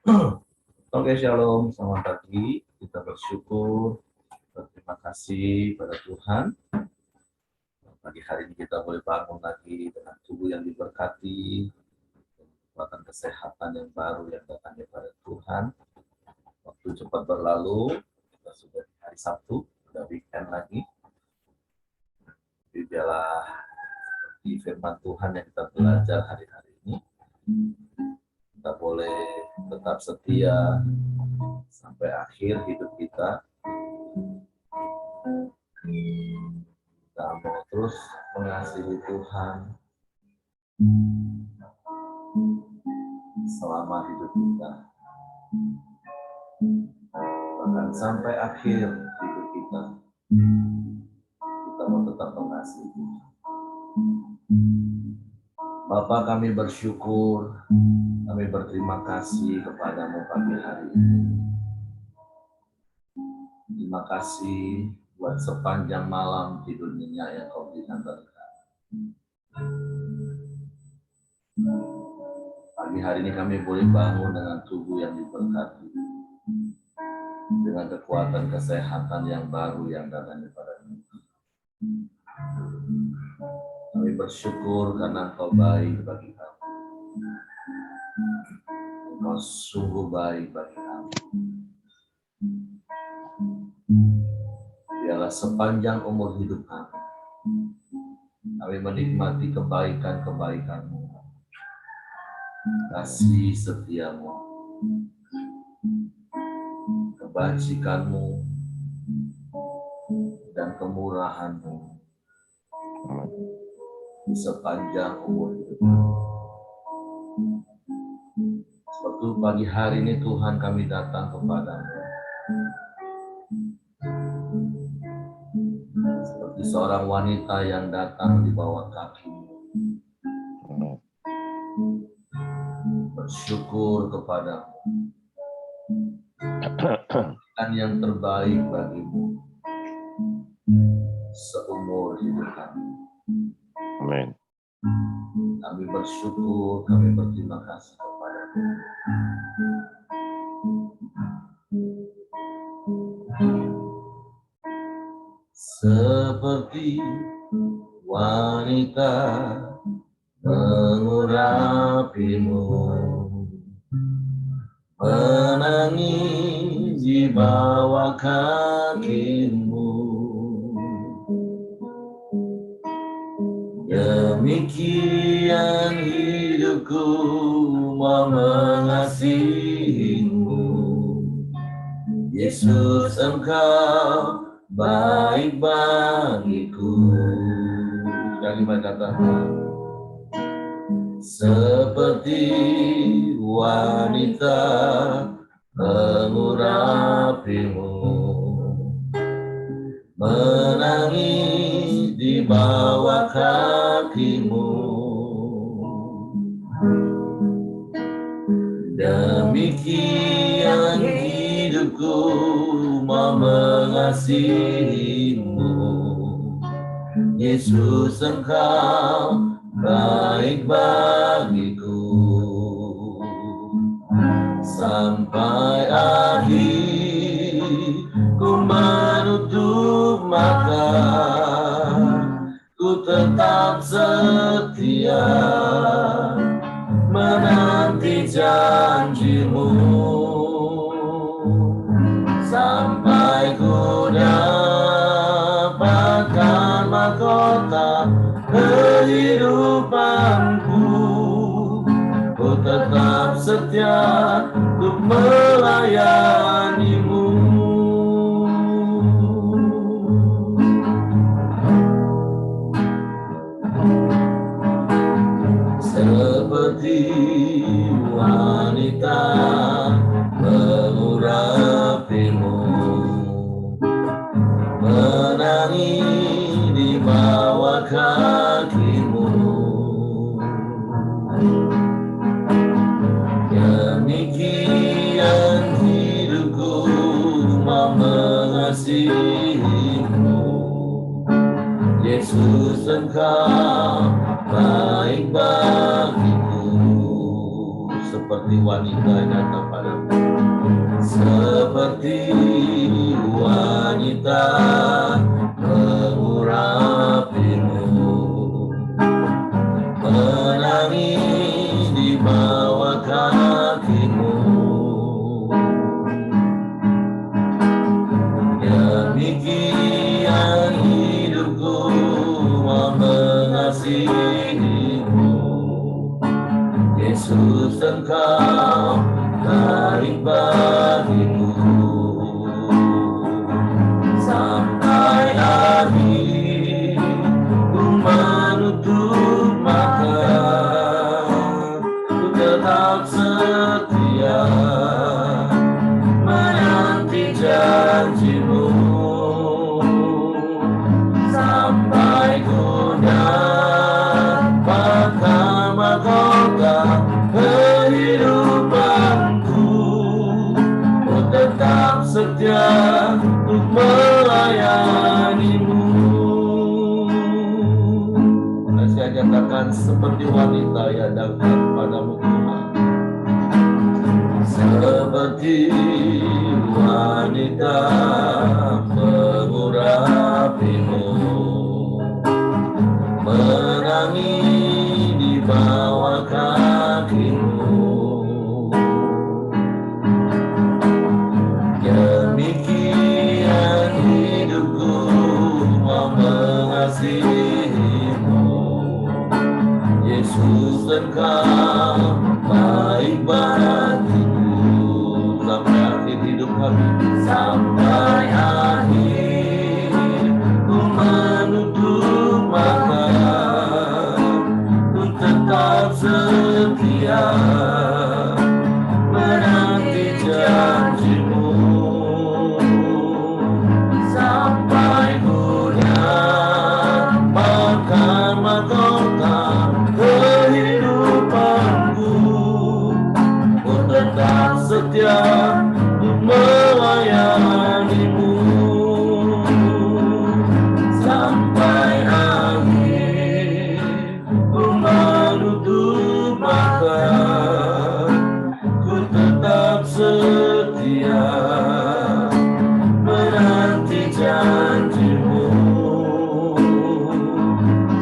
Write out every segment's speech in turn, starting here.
Oke, shalom, selamat pagi. Kita bersyukur, berterima kasih pada Tuhan. Pagi hari ini kita boleh bangun lagi dengan tubuh yang diberkati, kekuatan kesehatan yang baru yang datang dari Tuhan. Waktu cepat berlalu, kita sudah di hari Sabtu, sudah weekend lagi. Biarlah seperti firman Tuhan yang kita belajar hari-hari ini, kita boleh tetap setia sampai akhir hidup kita. Kita mau terus mengasihi Tuhan selama hidup kita, bahkan sampai akhir hidup kita mau tetap mengasihi Tuhan. Bapa, kami bersyukur, kami berterima kasih kepadamu pagi hari ini. Terima kasih buat sepanjang malam tidur nyenyak yang kau berikan berkat. Pagi hari ini kami boleh bangun dengan tubuh yang diberkati, dengan kekuatan kesehatan yang baru yang datang daripada Tuhan. Kami bersyukur karena Engkau baik bagi kami. Engkau sungguh baik bagi kami. Biarlah sepanjang umur hidup kami menikmati kebaikan-kebaikan-Mu, kasih setiamu, kebajikan-Mu, dan kemurahan-Mu di sepanjang umur hidup kami. Suatu pagi hari ini Tuhan kami datang kepadamu seperti seorang wanita yang datang di bawah kaki-Mu, bersyukur kepadamu dan yang terbaik bagimu seumur hidup kami. Amin. Kami bersyukur, kami berterima kasih kepadamu. Seperti wanita mengurapimu, menangis di bawah kaki-Mu. Demikian hidupku mau mengasihi-Mu. Yesus, Engkau baik bagiku. Kalimat kata seperti wanita mengurapimu, menangis di bawah kaki-Mu. Demikian hidupku mau mengasihi-Mu. Yesus, Engkau baik bagiku. Sampai akhir ku menutup mata, ku tetap setia menanti janji-Mu. Sampai ku dapatkan mahkota kehidupanku, ku tetap setia untuk melayani-Mu. Seperti wanita mengurapimu, menangis di bawah kaki-Mu. Demikian hidupku mau mengasihi-Mu. Yesus, Engkau baik bagiku. seperti wanita yang datang padamu. Seperti wanita mengurapimu, menangis di bawah kakimu. Demikian hidupku mengasihimu, Yesus, Engkau baik bagiku. Sampai akhir ku menutup mata, ku tetap setia menanti janjimu. Sampai ku dapatkan mahkota kehidupanku, ku tetap setia untuk melayanimu. Saya nyatakan seperti wanita yang datang padamu Tuhan. Seperti wanita mengurapimu, menangis di bawah kakimu. Demikian hidupku mengasihimu, Yesus, Engkau baik bagiku. Sampai akhir hidup kami, sampai akhir ku menutup mata, ku tetap setia menanti janjimu. Sampai ku dapatkan mahkota kehidupanku, ku tetap setia untuk melayanimu. Sampai akhir ku menutup mata, ku tetap setia menanti janjimu.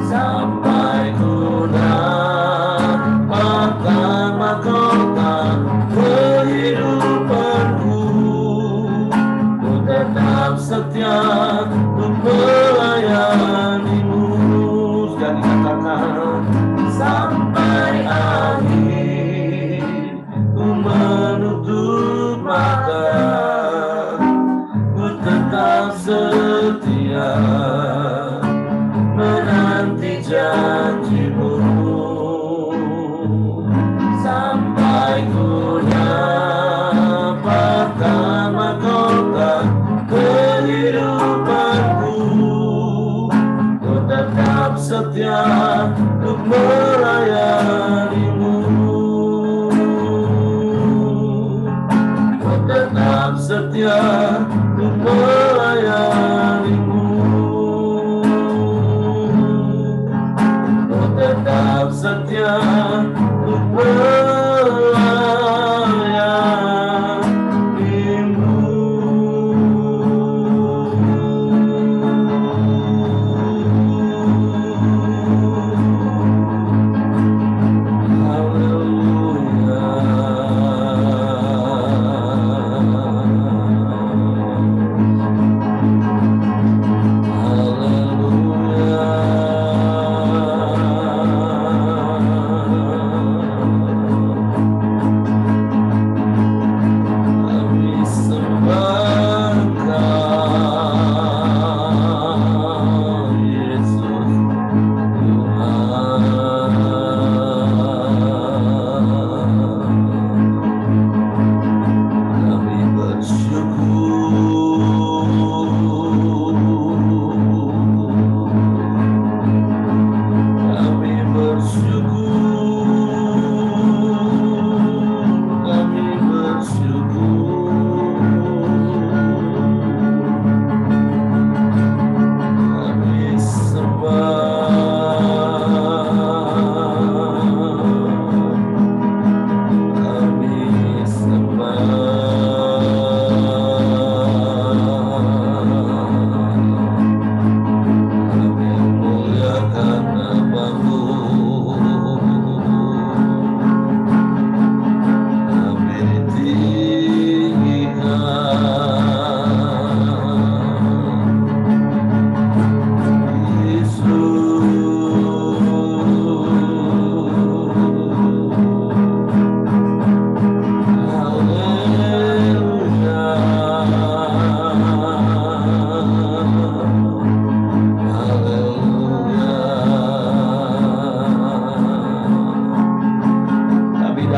Sampai ku dapatkan mahkota kehidupanku, ku tetap setia untuk melayanimu. Dan katakan sampai akhir ku menutup mata, ku tetap setia menanti janjimu. Sampai ku dapatkan mahkota kehidupanku, ku tetap setia untuk melayanimu. Ku tetap setia untuk melayanimu. Ku tetap setia untuk melayanimu. Haleluya.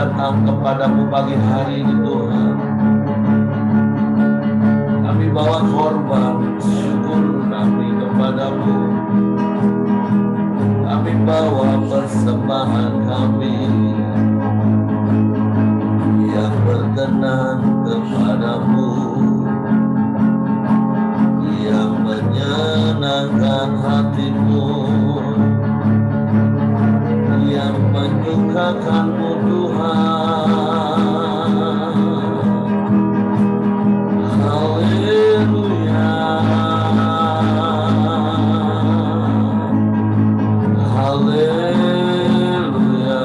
datang kepadamu pagi hari ini Tuhan. Kami bawa korban syukur kami kepadamu. Kami bawa persembahan kami yang berkenan kepadamu, yang menyenangkan hatimu, yang menyukakanmu Tuhan. Haleluya, haleluya.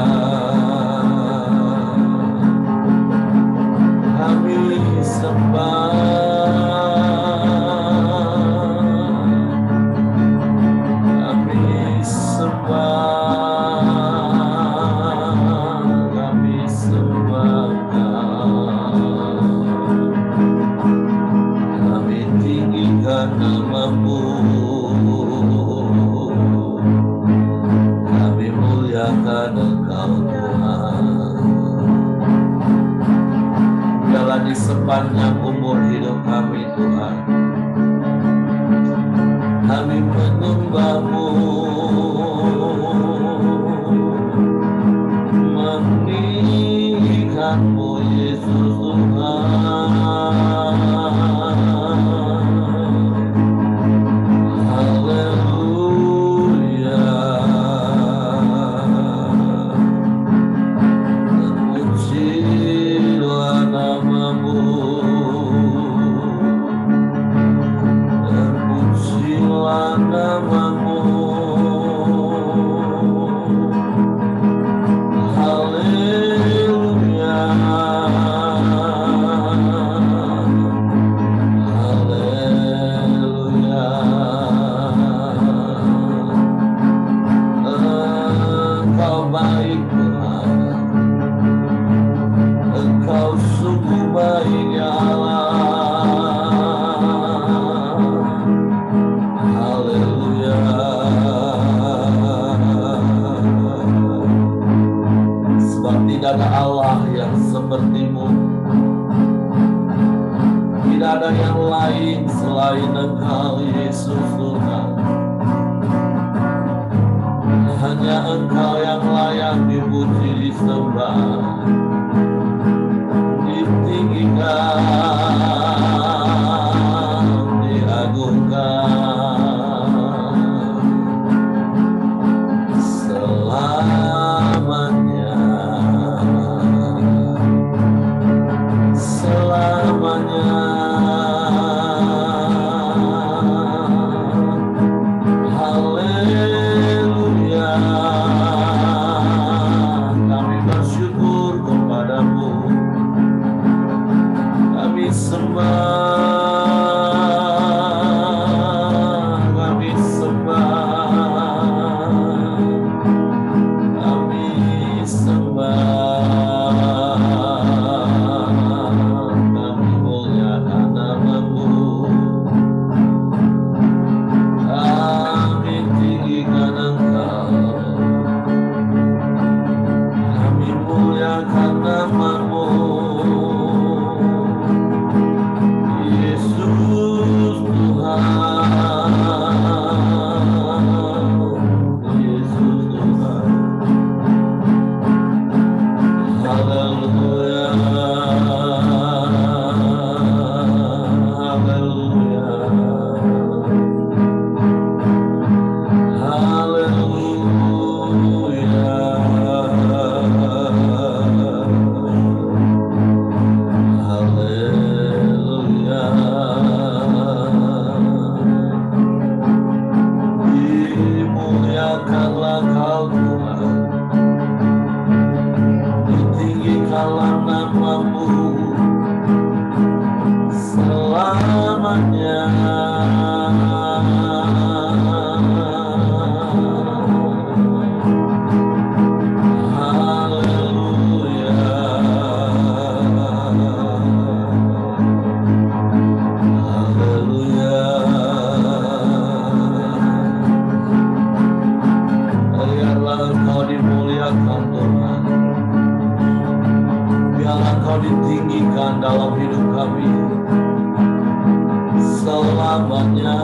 Kami sembah, kami sembah, kami sembahkan. Kami tinggikan namamu, kami muliakan Engkau Tuhan. Jalani sepanjang umur hidup kami Tuhan, kami menyembahmu, meninggikanmu Yesus Tuhan. Haleluya, terpujilah namamu, terpujilah namamu. Haleluya, haleluya. Engkau baik Tuhan, Engkau sungguh baik ya Allah. Haleluya. Sebab tidak ada Allah yang sepertimu, tidak ada yang lain selain Engkau Yesus Tuhan. Hanya Engkau yang layak dipuji, disembah, ditinggikan, diagungkan selamanya, selamanya. Haleluya, kami bersyukur kepadamu, kami sembah, kami sembah, kami sembah, kami muliakan namamu, kami tinggikan Engkau, kami muliakan namamu. Yesus Tuhan, Yesus Tuhan. Haleluya, haleluya, haleluya. Dimuliakanlah Kau Tuhan, ditinggikanlah namamu selamanya. Haleluya, haleluya. Biarlah Engkau dimuliakan Tuhan. Biarlah Engkau ditinggikan dalam hidup kami selamanya.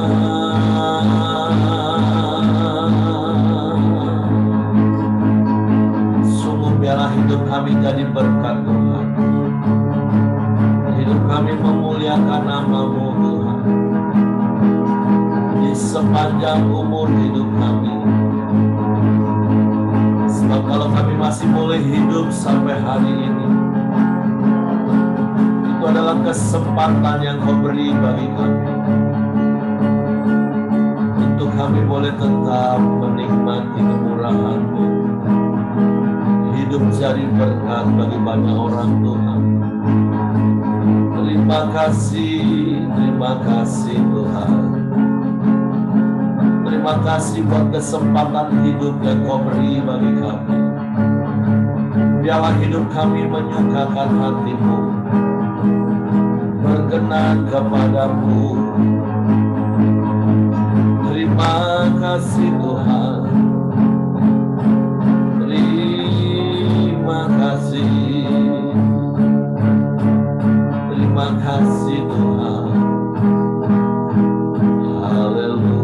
Sungguh biarlah hidup kami jadi berkat Tuhan. Hidup kami memuliakan nama-Mu Tuhan. Di sepanjang umur hidup kami. Sebab kalau kami masih boleh hidup sampai hari ini, itu adalah kesempatan yang Kau beri bagi kami untuk kami boleh tetap menikmati kemurahan-Mu, hidup jadi berkat bagi banyak orang Tuhan. Terima kasih Tuhan. Terima kasih buat kesempatan hidup yang Kau beri bagi kami. Biarlah hidup kami menyukakan hati-Mu, berkenan kepadamu. Terima kasih Tuhan. Terima kasih. Terima kasih Tuhan. Haleluya.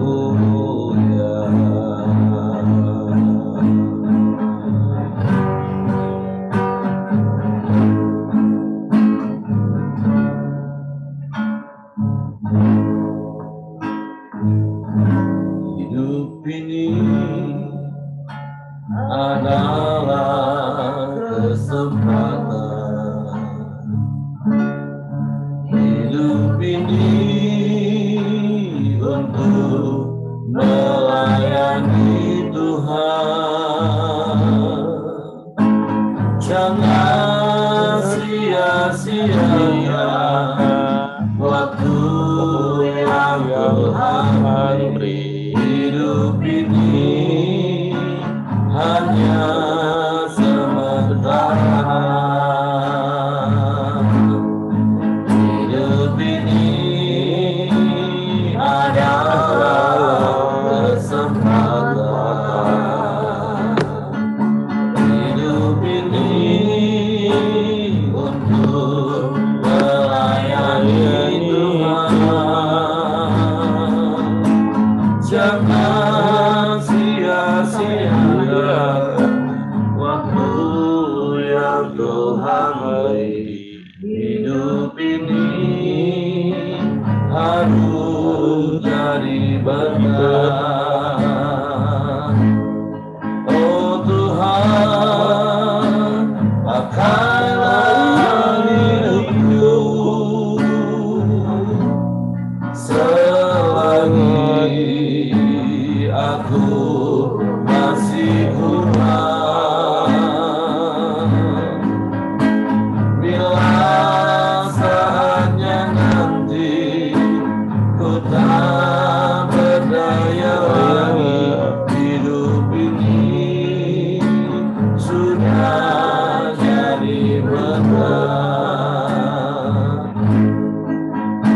Hidup ini adalah kesempatan. Hidup ini untuk melayani Tuhan. Jangan sia-siakan waktu yang Tuhan beri. Hidup ini hanya sementara. Hidup ini adalah kesempatan. Hidup ini untuk melayani Tuhan. Jangan sia-siakan waktu yang Tuhan beri. Hidup ini harus jadi berkat. Oh Tuhan, pakailah hidupku selagi aku masih kurang. Bila saatnya nanti ku tak berdaya lagi, hidup ini sudah jadi berat.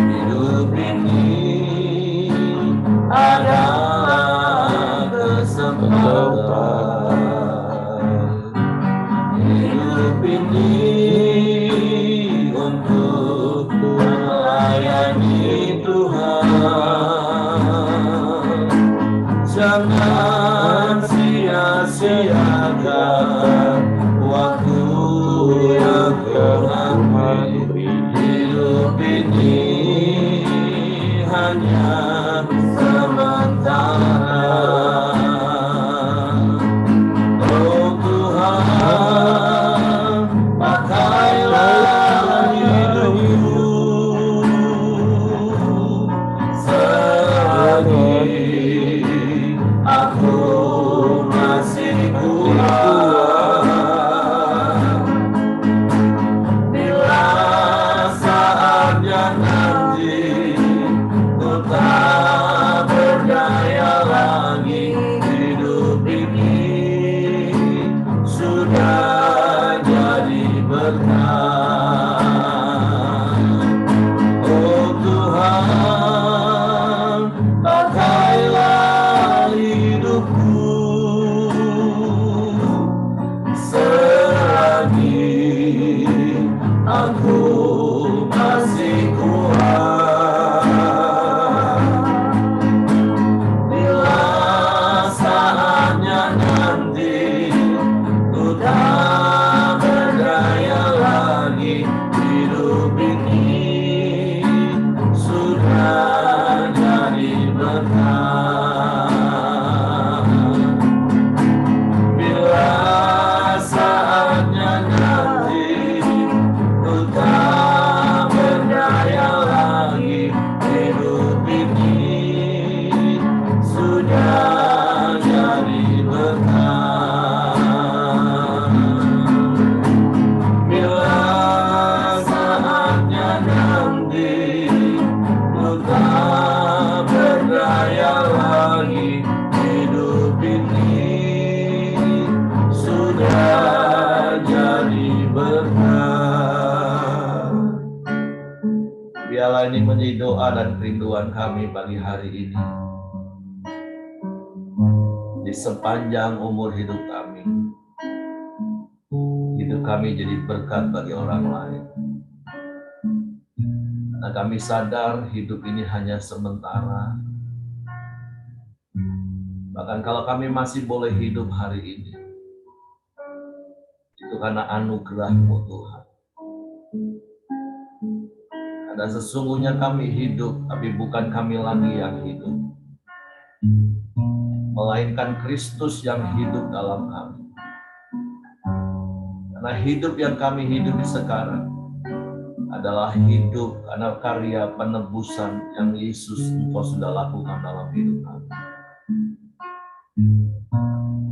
Hidup ini adalah kesempatan. Hidup ini untuk melayani Tuhan. Jangan sia-siakan waktu yang Tuhan beri. Hidup ini hanya sementara. Oh Tuhan, pakailah hidupku selagi aku masih kurang. Bila saatnya nanti ku tak berdaya lagi, hidup ini sudah jadi berkat. Oh Tuhan, pakailah hidupku selagi ini menjadi doa dan kerinduan kami pagi hari ini. Di sepanjang umur hidup kami jadi berkat bagi orang lain. Karena kami sadar hidup ini hanya sementara. Bahkan kalau kami masih boleh hidup hari ini, itu karena anugerah-Mu Tuhan. Karena sesungguhnya kami hidup, tapi bukan kami lagi yang hidup, melainkan Kristus yang hidup dalam kami. Karena hidup yang kami hidupi sekarang adalah hidup karena karya penebusan yang Yesus Engkau sudah lakukan dalam hidup kami.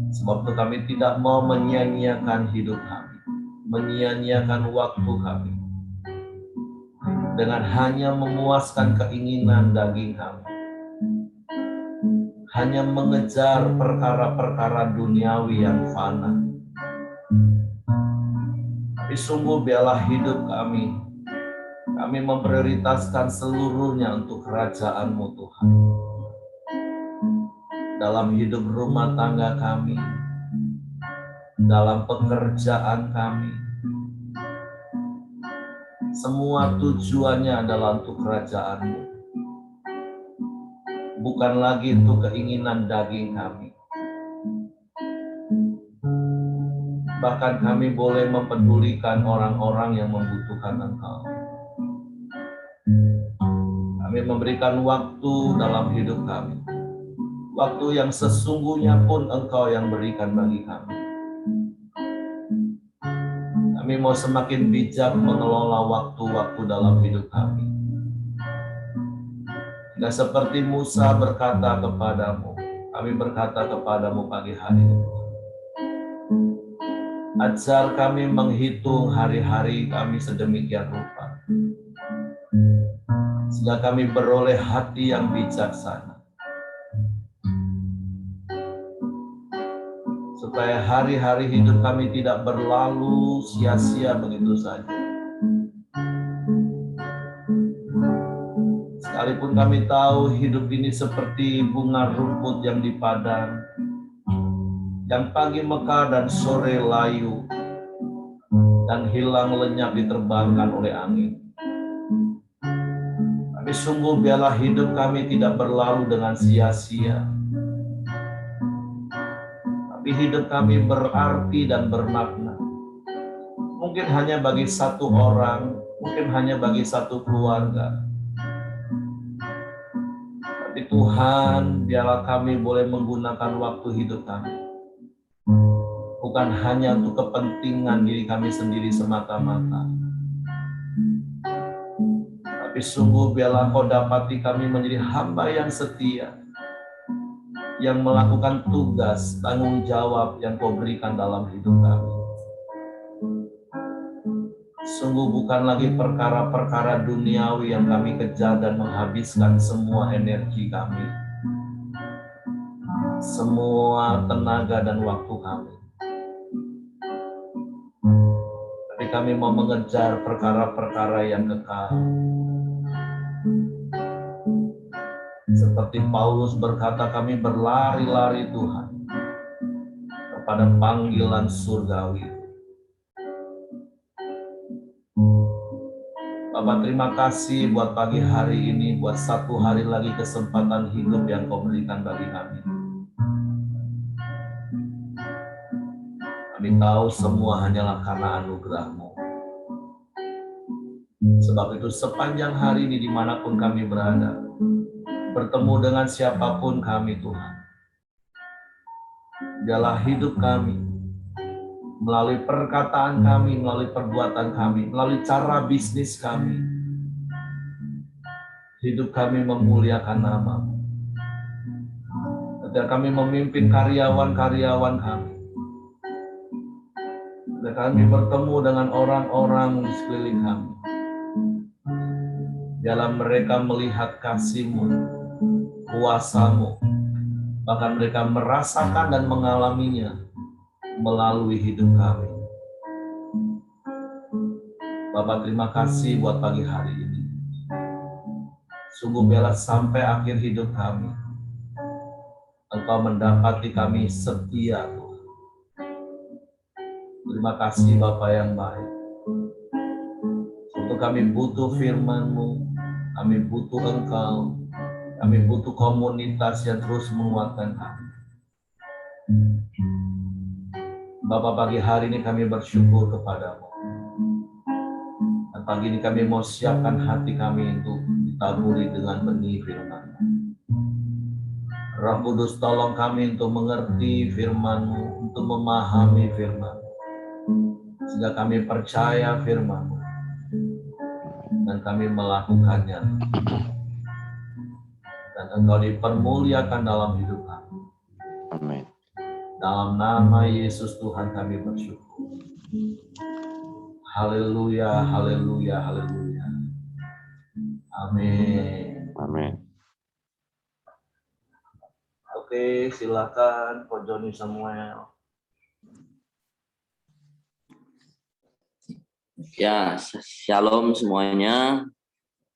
Sebab itu kami tidak mau menyia-nyiakan hidup kami, menyia-nyiakan waktu kami, dengan hanya memuaskan keinginan daging kami, hanya mengejar perkara-perkara duniawi yang fana. Tapi sungguh biarlah hidup kami memprioritaskan seluruhnya untuk kerajaan-Mu Tuhan. Dalam hidup rumah tangga kami, dalam pekerjaan kami, semua tujuannya adalah untuk kerajaan-Mu. Bukan lagi untuk keinginan daging kami. Bahkan kami boleh mempedulikan orang-orang yang membutuhkan Engkau. Kami memberikan waktu dalam hidup kami. Waktu yang sesungguhnya pun Engkau yang berikan bagi kami. Kami mau semakin bijak mengelola waktu-waktu dalam hidup kami. Tidak seperti Musa berkata kepadamu, kami berkata kepadamu pagi hari ini. Ajar kami menghitung hari-hari kami sedemikian rupa, sehingga kami beroleh hati yang bijaksana. Supaya hari-hari hidup kami tidak berlalu sia-sia begitu saja. Sekalipun kami tahu hidup ini seperti bunga rumput yang di padang, yang pagi mekar dan sore layu, dan hilang lenyap diterbangkan oleh angin. Tapi sungguh biarlah hidup kami tidak berlalu dengan sia-sia. Tapi hidup kami berarti dan bermakna. Mungkin hanya bagi satu orang, mungkin hanya bagi satu keluarga. Tapi Tuhan, biarlah kami boleh menggunakan waktu hidup kami. Bukan hanya untuk kepentingan diri kami sendiri semata-mata. Tapi sungguh biarlah Kau dapati kami menjadi hamba yang setia, yang melakukan tugas, tanggung jawab yang Kau berikan dalam hidup kami. Sungguh bukan lagi perkara-perkara duniawi yang kami kejar dan menghabiskan semua energi kami, semua tenaga dan waktu kami. Tapi kami mau mengejar perkara-perkara yang kekal. Seperti Paulus berkata, kami berlari-lari Tuhan kepada panggilan surgawi. Bapak, terima kasih buat pagi hari ini, buat satu hari lagi kesempatan hidup yang Kau berikan bagi kami. Kami tahu semua hanyalah karena anugerah-Mu. Sebab itu sepanjang hari ini dimanapun kami berada, bertemu dengan siapapun kami Tuhan, biarlah hidup kami, melalui perkataan kami, melalui perbuatan kami, melalui cara bisnis kami, hidup kami memuliakan nama-Mu. Ketika kami memimpin karyawan-karyawan kami, ketika kami bertemu dengan orang-orang di sekeliling kami, biarlah mereka melihat kasih-Mu, kuasa-Mu, bahkan mereka merasakan dan mengalaminya melalui hidup kami. Bapak, terima kasih buat pagi hari ini. Sungguh biarlah sampai akhir hidup kami, Engkau mendapati kami setia, Tuhan. Terima kasih Bapa yang baik. Untuk kami butuh firman-Mu, kami butuh Engkau, kami butuh komunitas yang terus menguatkan kami. Bapa, pagi hari ini kami bersyukur kepadamu. Dan pagi ini kami mau siapkan hati kami untuk ditaburi dengan benih firman. Roh Kudus, tolong kami untuk mengerti firman-Mu, untuk memahami firman, sehingga kami percaya firman-Mu dan kami melakukannya. Dan Engkau dipermuliakan dalam hidup kami. Amin. Dalam nama Yesus Tuhan kami bersyukur. Haleluya, haleluya, haleluya. Amin. Amin. Oke, silakan Ko Joni Samuel. Ya, shalom semuanya.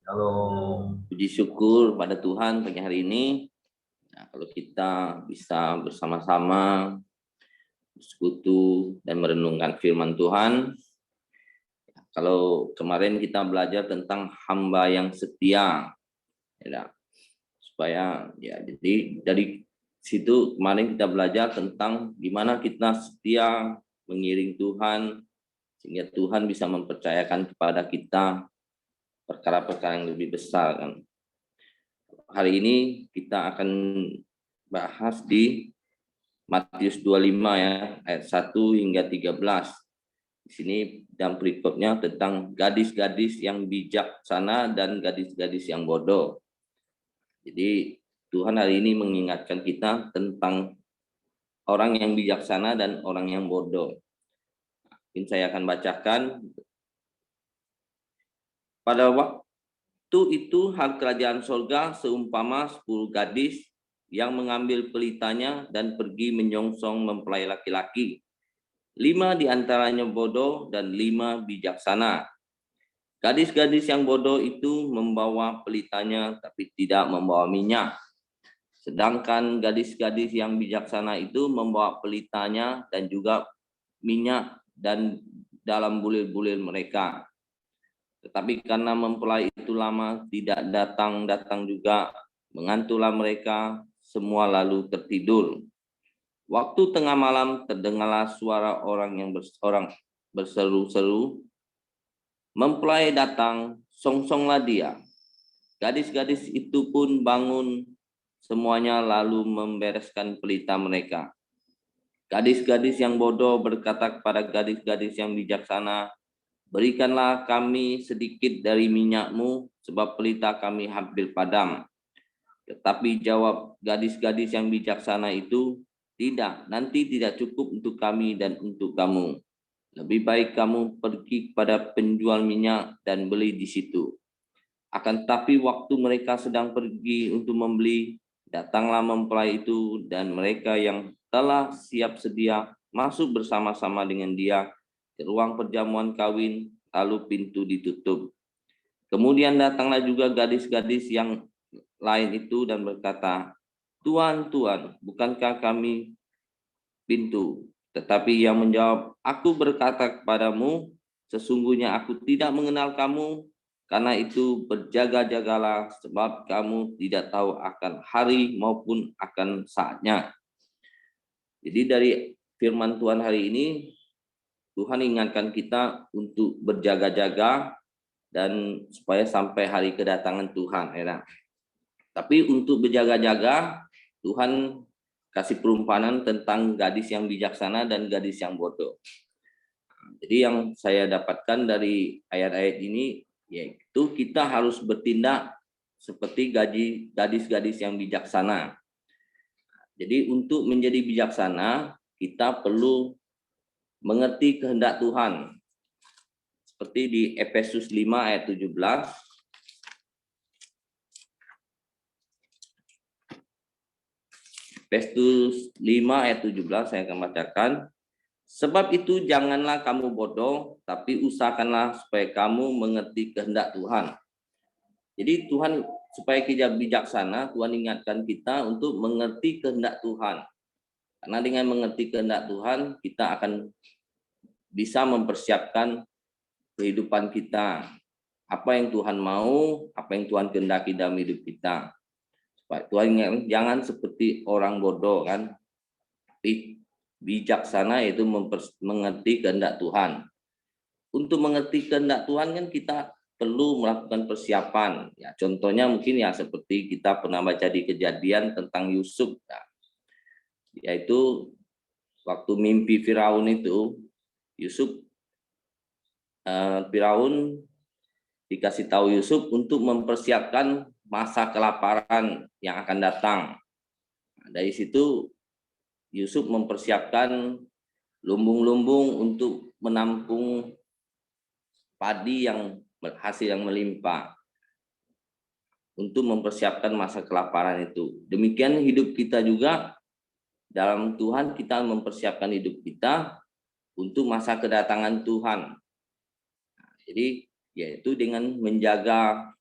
Shalom. Puji syukur pada Tuhan pagi hari ini. Nah, kalau kita bisa bersama-sama bersekutu dan merenungkan firman Tuhan. Kalau kemarin kita belajar tentang hamba yang setia, ya, supaya ya jadi dari situ kemarin kita belajar tentang gimana kita setia mengiring Tuhan sehingga Tuhan bisa mempercayakan kepada kita perkara-perkara yang lebih besar kan. Hari ini kita akan bahas di Matius 25 ya, ayat 1 hingga 13. Di sini dalam perikopnya tentang gadis-gadis yang bijaksana dan gadis-gadis yang bodoh. Jadi Tuhan hari ini mengingatkan kita tentang orang yang bijaksana dan orang yang bodoh. Mungkin saya akan bacakan. Pada waktu itu hal kerajaan sorga seumpama 10 gadis yang mengambil pelitanya dan pergi menyongsong mempelai laki-laki. 5 diantaranya bodoh dan 5 bijaksana. Gadis-gadis yang bodoh itu membawa pelitanya tapi tidak membawa minyak. Sedangkan gadis-gadis yang bijaksana itu membawa pelitanya dan juga minyak dan dalam bulir-bulir mereka. Tetapi karena mempelai itu lama tidak datang juga, mengantuklah mereka semua lalu tertidur. Waktu tengah malam terdengarlah suara orang yang berseru-seru, mempelai datang, songsonglah dia. Gadis-gadis itu pun bangun semuanya lalu membereskan pelita mereka. Gadis-gadis yang bodoh berkata kepada gadis-gadis yang bijaksana, berikanlah kami sedikit dari minyakmu, sebab pelita kami hampir padam. Tetapi jawab gadis-gadis yang bijaksana itu, tidak, nanti tidak cukup untuk kami dan untuk kamu. Lebih baik kamu pergi kepada penjual minyak dan beli di situ. Akan tetapi waktu mereka sedang pergi untuk membeli, datanglah mempelai itu dan mereka yang telah siap sedia masuk bersama-sama dengan dia ke ruang perjamuan kawin, lalu pintu ditutup. Kemudian datanglah juga gadis-gadis yang lain itu dan berkata, Tuan, Tuan, bukankah kami pintu? Tetapi yang menjawab, aku berkata kepadamu, sesungguhnya aku tidak mengenal kamu, karena itu berjaga-jagalah sebab kamu tidak tahu akan hari maupun akan saatnya. Jadi dari firman Tuhan hari ini, Tuhan ingatkan kita untuk berjaga-jaga dan supaya sampai hari kedatangan Tuhan. Ya. Tapi untuk berjaga-jaga, Tuhan kasih perumpamaan tentang gadis yang bijaksana dan gadis yang bodoh. Jadi yang saya dapatkan dari ayat-ayat ini, yaitu kita harus bertindak seperti gadis-gadis yang bijaksana. Jadi untuk menjadi bijaksana, kita perlu mengerti kehendak Tuhan. Seperti di Efesus 5 ayat 17. Efesus 5 ayat 17 saya akan bacakan. Sebab itu janganlah kamu bodoh, tapi usahakanlah supaya kamu mengerti kehendak Tuhan. Jadi Tuhan, supaya kita bijaksana, Tuhan ingatkan kita untuk mengerti kehendak Tuhan. Karena dengan mengerti kehendak Tuhan, kita akan bisa mempersiapkan kehidupan kita. Apa yang Tuhan mau, apa yang Tuhan kehendaki dalam hidup kita. Supaya Tuhan jangan seperti orang bodoh kan. Bijaksana yaitu mengerti kehendak Tuhan. Untuk mengerti kehendak Tuhan kan kita perlu melakukan persiapan. Ya, contohnya mungkin ya seperti kita pernah baca di Kejadian tentang Yusuf. Ya, yaitu waktu mimpi Firaun itu, Yusuf, Firaun dikasih tahu Yusuf untuk mempersiapkan masa kelaparan yang akan datang. Dari situ Yusuf mempersiapkan lumbung-lumbung untuk menampung padi yang hasil yang melimpah untuk mempersiapkan masa kelaparan itu. Demikian hidup kita juga, dalam Tuhan kita mempersiapkan hidup kita untuk masa kedatangan Tuhan. Jadi yaitu dengan menjaga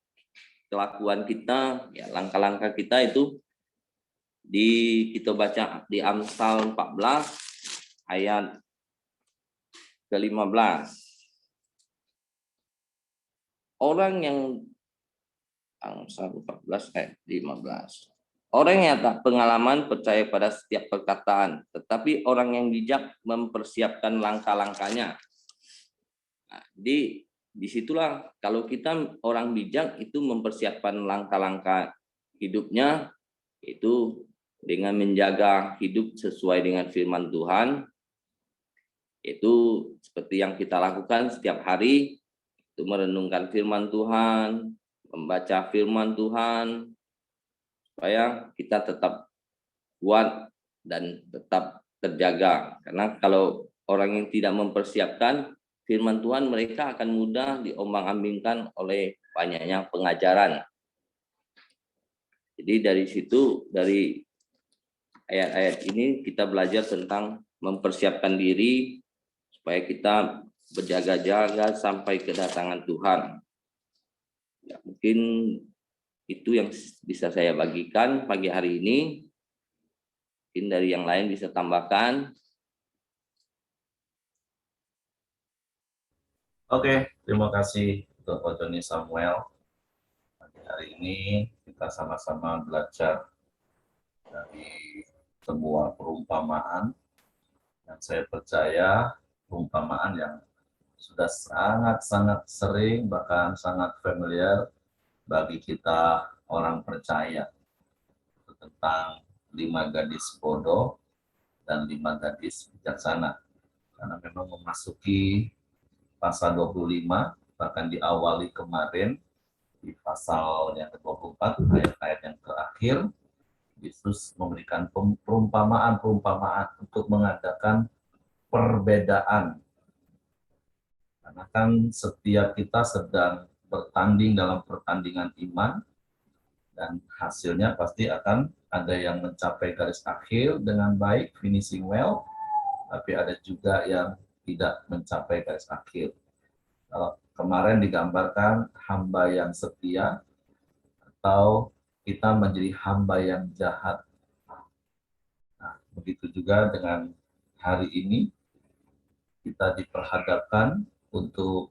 kelakuan kita, ya langkah-langkah kita itu kita baca di Amsal 14 ayat ke-15. Orang yang Amsal 14 ayat 15. Orang yang tak pengalaman percaya pada setiap perkataan, tetapi orang yang bijak mempersiapkan langkah-langkahnya. Nah, jadi disitulah kalau kita orang bijak itu mempersiapkan langkah-langkah hidupnya itu dengan menjaga hidup sesuai dengan firman Tuhan, itu seperti yang kita lakukan setiap hari, itu merenungkan firman Tuhan, membaca firman Tuhan, supaya kita tetap kuat dan tetap terjaga. Karena kalau orang yang tidak mempersiapkan firman Tuhan, mereka akan mudah diombang-ambingkan oleh banyaknya pengajaran. Jadi dari situ, dari ayat-ayat ini kita belajar tentang mempersiapkan diri supaya kita berjaga-jaga sampai kedatangan Tuhan. Ya, mungkin itu yang bisa saya bagikan pagi hari ini. Mungkin dari yang lain bisa tambahkan. Oke, terima kasih untuk Pak Joni Samuel. Pagi hari ini kita sama-sama belajar dari sebuah perumpamaan, dan saya percaya perumpamaan yang sudah sangat-sangat sering, bahkan sangat familiar bagi kita orang percaya, tentang 5 gadis bodoh dan 5 gadis bijaksana. Karena memang memasuki pasal 25, bahkan diawali kemarin di pasal yang ke-24, ayat-ayat yang terakhir, Yesus memberikan perumpamaan-perumpamaan untuk mengadakan perbedaan. Karena kan setiap kita sedang bertanding dalam pertandingan iman, dan hasilnya pasti akan ada yang mencapai garis akhir dengan baik, finishing well, tapi ada juga yang tidak mencapai garis akhir. Kalau kemarin digambarkan hamba yang setia, atau kita menjadi hamba yang jahat. Nah, begitu juga dengan hari ini, kita diperhadapkan untuk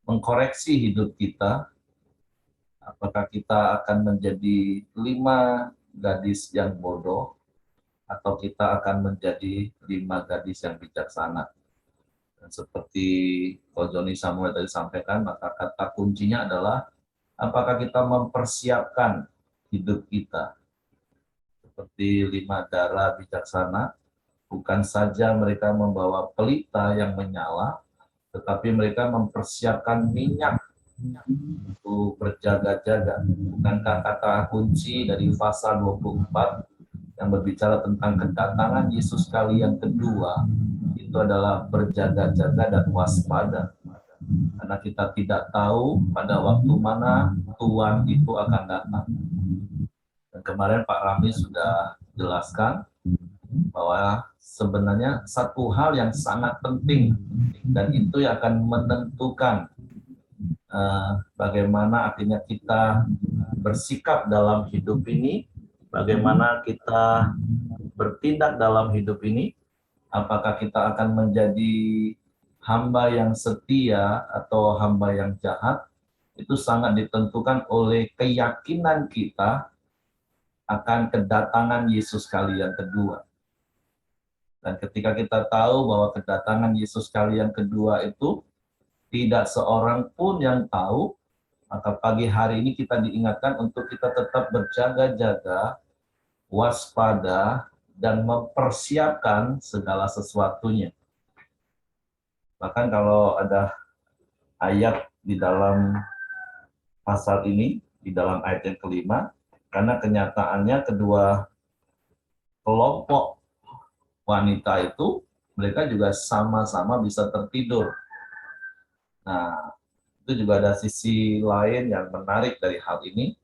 mengkoreksi hidup kita. Apakah kita akan menjadi 5 gadis yang bodoh, atau kita akan menjadi 5 gadis yang bijaksana. Dan seperti Ko Joni Samuel tadi sampaikan, maka kata kuncinya adalah apakah kita mempersiapkan hidup kita seperti 5 darah bijaksana. Bukan saja mereka membawa pelita yang menyala, tetapi mereka mempersiapkan minyak untuk berjaga-jaga. Bukankah kata kunci dari pasal 24 yang berbicara tentang kedatangan Yesus kali yang kedua itu adalah berjaga-jaga dan waspada. Karena kita tidak tahu pada waktu mana Tuhan itu akan datang. Dan kemarin Pak Rami sudah jelaskan bahwa sebenarnya satu hal yang sangat penting, dan itu yang akan menentukan bagaimana akhirnya kita bersikap dalam hidup ini, bagaimana kita bertindak dalam hidup ini, apakah kita akan menjadi hamba yang setia atau hamba yang jahat, itu sangat ditentukan oleh keyakinan kita akan kedatangan Yesus kali yang kedua. Dan ketika kita tahu bahwa kedatangan Yesus kali yang kedua itu tidak seorang pun yang tahu, maka pagi hari ini kita diingatkan untuk kita tetap berjaga-jaga, waspada, dan mempersiapkan segala sesuatunya. Bahkan kalau ada ayat di dalam pasal ini, di dalam ayat yang kelima, karena kenyataannya kedua kelompok wanita itu, mereka juga sama-sama bisa tertidur. Nah, itu juga ada sisi lain yang menarik dari hal ini.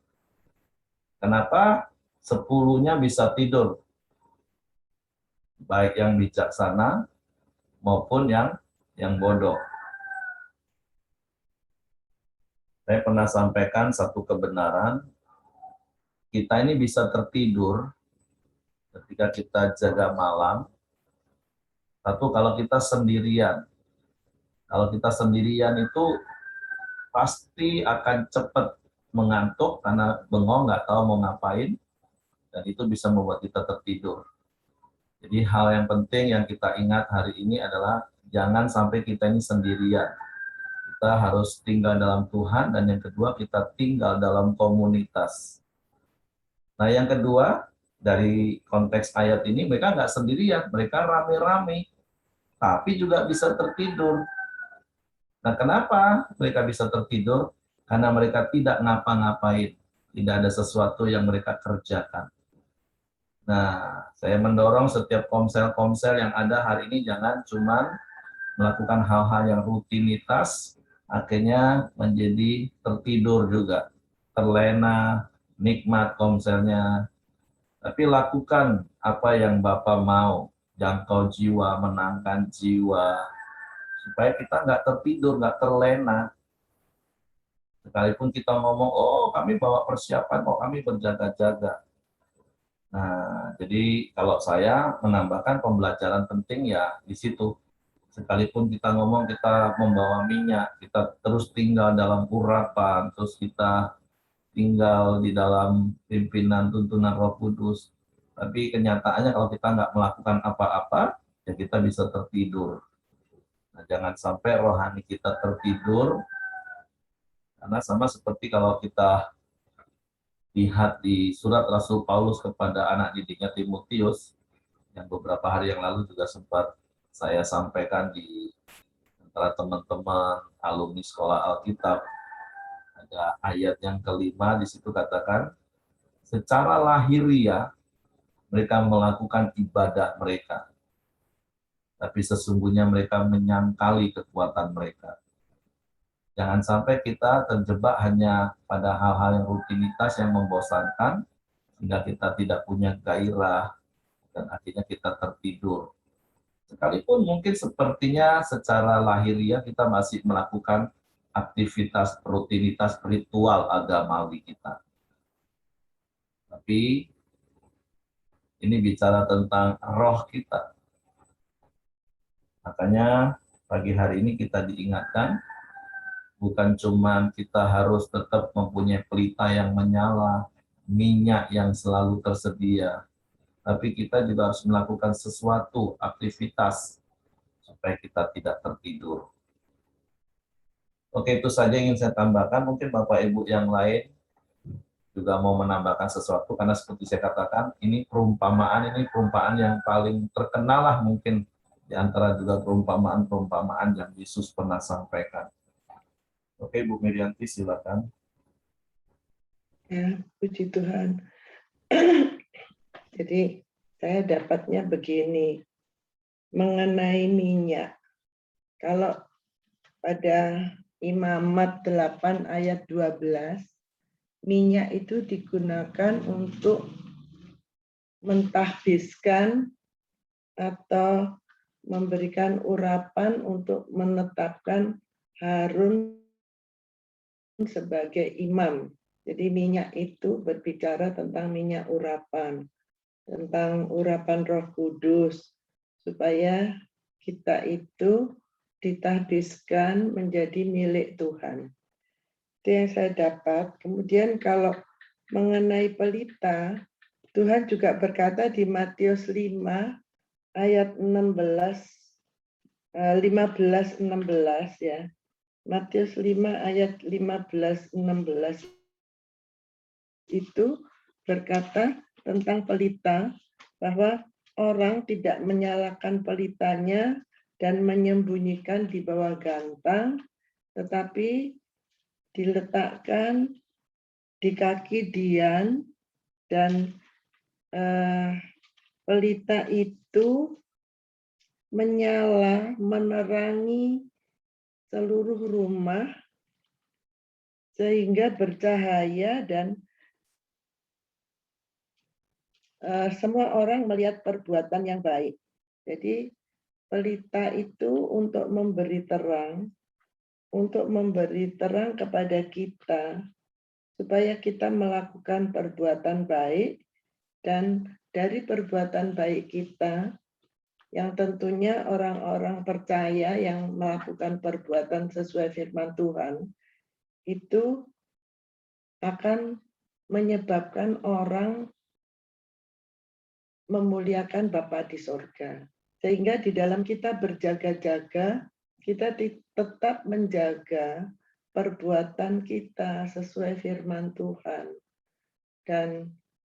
Kenapa 10-nya bisa tidur? Baik yang bijaksana maupun yang bodoh. Saya pernah sampaikan satu kebenaran, kita ini bisa tertidur ketika kita jaga malam. Satu, kalau kita sendirian. Kalau kita sendirian itu pasti akan cepat mengantuk karena bengong, nggak tahu mau ngapain, dan itu bisa membuat kita tertidur. Jadi hal yang penting yang kita ingat hari ini adalah jangan sampai kita ini sendirian. Kita harus tinggal dalam Tuhan, dan yang kedua kita tinggal dalam komunitas. Nah yang kedua, dari konteks ayat ini mereka nggak sendirian, mereka rame-rame, tapi juga bisa tertidur. Nah kenapa mereka bisa tertidur? Karena mereka tidak ngapa-ngapain, tidak ada sesuatu yang mereka kerjakan. Nah, saya mendorong setiap komsel-komsel yang ada hari ini jangan cuma melakukan hal-hal yang rutinitas, akhirnya menjadi tertidur juga, terlena, nikmat komselnya. Tapi lakukan apa yang Bapak mau, jangkau jiwa, menangkan jiwa, supaya kita nggak tertidur, nggak terlena. Sekalipun kita ngomong, oh kami bawa persiapan, oh kami berjaga-jaga. Nah, jadi kalau saya menambahkan pembelajaran penting ya di situ. Sekalipun kita ngomong kita membawa minyak, kita terus tinggal dalam urapan, terus kita tinggal di dalam pimpinan tuntunan Roh Kudus. Tapi kenyataannya kalau kita nggak melakukan apa-apa, ya kita bisa tertidur. Nah, jangan sampai rohani kita tertidur, karena sama seperti kalau kita lihat di surat Rasul Paulus kepada anak didiknya Timotius, yang beberapa hari yang lalu juga sempat saya sampaikan di antara teman-teman alumni sekolah Alkitab. Ada ayat yang kelima, di situ katakan, secara lahiriah mereka melakukan ibadah mereka, tapi sesungguhnya mereka menyangkali kekuatan mereka. Jangan sampai kita terjebak hanya pada hal-hal yang rutinitas yang membosankan, sehingga kita tidak punya gairah, dan akhirnya kita tertidur. Sekalipun mungkin sepertinya secara lahiriah kita masih melakukan aktivitas rutinitas ritual agamawi kita. Tapi ini bicara tentang roh kita. Makanya pagi hari ini kita diingatkan, bukan cuma kita harus tetap mempunyai pelita yang menyala, minyak yang selalu tersedia, tapi kita juga harus melakukan sesuatu aktivitas supaya kita tidak tertidur. Oke, itu saja yang ingin saya tambahkan. Mungkin Bapak Ibu yang lain juga mau menambahkan sesuatu, karena seperti saya katakan, ini perumpamaan yang paling terkenal lah mungkin di antara juga perumpamaan-perumpamaan yang Yesus pernah sampaikan. Oke, Bu Mirianti, silakan. Ya, puji Tuhan. Jadi saya dapatnya begini, mengenai minyak. Kalau pada Imamat 8 ayat 12, minyak itu digunakan untuk mentahbiskan atau memberikan urapan untuk menetapkan Harun sebagai imam. Jadi minyak itu berbicara tentang minyak urapan, tentang urapan Roh Kudus, supaya kita itu ditahbiskan menjadi milik Tuhan. Itu yang saya dapat. Kemudian kalau mengenai pelita, Tuhan juga berkata di Matius 5 ayat 15-16 ya. Matius 5 ayat 15-16 itu berkata tentang pelita, bahwa orang tidak menyalakan pelitanya dan menyembunyikan di bawah gantang, tetapi diletakkan di kaki Dian, dan pelita itu menyala menerangi seluruh rumah sehingga bercahaya dan semua orang melihat perbuatan yang baik. Jadi pelita itu untuk memberi terang kepada kita supaya kita melakukan perbuatan baik, dan dari perbuatan baik kita yang tentunya orang-orang percaya yang melakukan perbuatan sesuai firman Tuhan itu akan menyebabkan orang memuliakan Bapa di sorga. Sehingga di dalam kita berjaga-jaga, kita tetap menjaga perbuatan kita sesuai firman Tuhan dan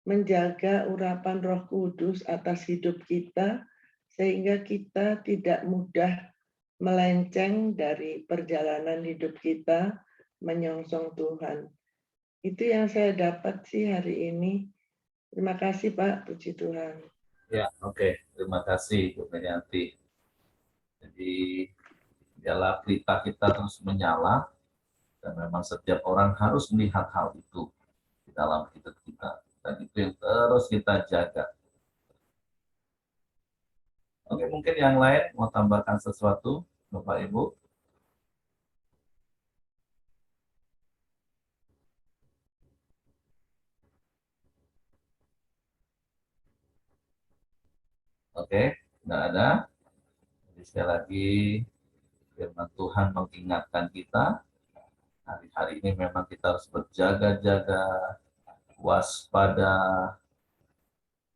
menjaga urapan Roh Kudus atas hidup kita, sehingga kita tidak mudah melenceng dari perjalanan hidup kita menyongsong Tuhan. Itu yang saya dapat sih hari ini. Terima kasih Pak, puji Tuhan. Ya, oke. Terima kasih Bu Merianti. Jadi biarlah pelita kita terus menyala, dan memang setiap orang harus melihat hal itu di dalam hidup kita, dan itu yang terus kita jaga. Oke, mungkin yang lain mau tambahkan sesuatu, Bapak Ibu? Oke, nggak ada. Jadi sekali lagi, firman Tuhan mengingatkan kita, hari-hari ini memang kita harus berjaga-jaga, waspada,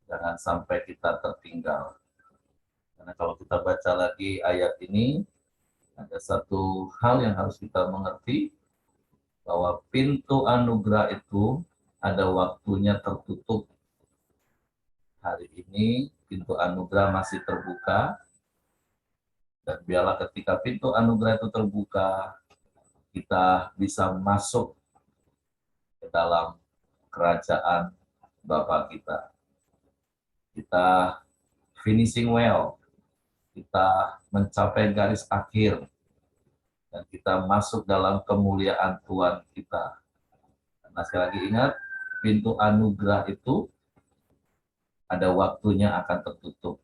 jangan sampai kita tertinggal. Karena kalau kita baca lagi ayat ini, ada satu hal yang harus kita mengerti, bahwa pintu anugerah itu ada waktunya tertutup. Hari ini pintu anugerah masih terbuka, dan biarlah ketika pintu anugerah itu terbuka, kita bisa masuk ke dalam kerajaan Bapa kita. Kita finishing well, kita mencapai garis akhir, dan kita masuk dalam kemuliaan Tuhan kita. Karena sekali lagi ingat, pintu anugerah itu ada waktunya akan tertutup.